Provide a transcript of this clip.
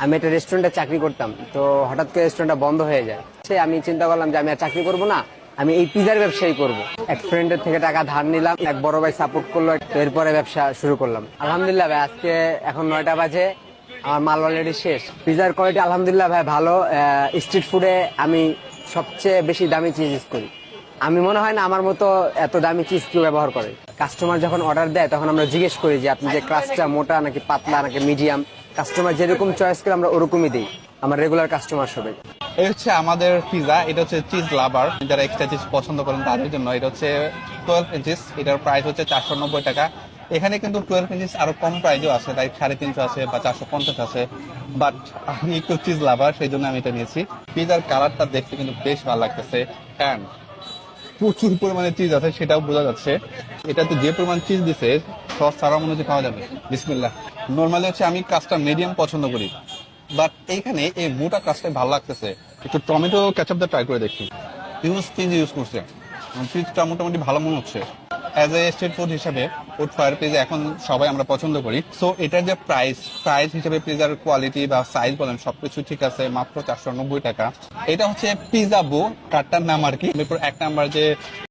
আমি একটা রেস্টুরেন্টে চাকরি করতাম, তো হঠাৎ করে রেস্টুরেন্টটা বন্ধ হয়ে যায়। আমি চিন্তা করলাম যে আমি আর চাকরি করব না, আমি এই পিজার ব্যবসায়ী করব। এক ফ্রেন্ডের থেকে টাকা ধার নিলাম, এক বড় ভাই সাপোর্ট করলো, তো এরপরে ব্যবসা শুরু করলাম। আলহামদুলিল্লাহ ভাই, আজকে এখন 9টা বাজে, আমার মাল অলরেডি শেষ। পিজার কোয়ালিটি আলহামদুলিল্লাহ ভাই ভালো। স্ট্রিট ফুডে আমি সবচেয়ে বেশি দামি চিজ ইউজ করি। আমি মনে হয় না আমার মতো এত দামি চিজ কেউ ব্যবহার করে। কাস্টমার যখন অর্ডার দেয় তখন আমরা জিজ্ঞেস করি যে আপনি যে ক্রাস্টটা মোটা নাকি পাতলা নাকি মিডিয়াম। কাস্টমার যেরকম চয়েস করে আমরা ওরকমই দিই, আমার রেগুলার কাস্টমার সবাই। এই হচ্ছে আমাদের পিজা, এটা হচ্ছে চিজ লাভার, যারা এক্সট্রা চিজ পছন্দ করেন তাদের জন্য। এটা হচ্ছে 12 ইঞ্চিস, এটার প্রাইস হচ্ছে 490 টাকা। এখানে কিন্তু 12 ইঞ্চিস আরো কম প্রাইজও আছে, তাই 350 আছে বা 450 আছে, বাট আমি একটু চিজ লাভার, সেই জন্য আমি এটা নিয়েছি। পিজার কালারটা দেখতে কিন্তু বেশ ভালো লাগতেছে, অ্যান্ড প্রচুর পরিমাণে চিজ আছে, সেটাও বোঝা যাচ্ছে। এটাতে যে পরিমাণ চিজ দিছে, সস ছাড়াও মনে হচ্ছে খাওয়া যাবে। বিসমিল্লাহ। নর্মালি হচ্ছে আমি কাজটা মিডিয়াম পছন্দ করি, বাট এইখানে এই মোটা কাজটা ভালো লাগতেছে। একটু টমেটো কেচাপ দিয়ে ট্রাই করে দেখি। চিজ ইউজ করছে, চিজটা মোটামুটি ভালো মনে হচ্ছে। অ্যাজ এ স্ট্রিট ফুড হিসাবে ফুড ফায়ার পিজা এখন সবাই আমরা পছন্দ করি। সো এটার যে প্রাইস হিসেবে পিজার কোয়ালিটি বা সাইজ বলেন সবকিছু ঠিক আছে, মাত্র 490 টাকা। এটা হচ্ছে পিজা বো, কার্ডটার নাম আর কি। এরপর 1 নাম্বার যে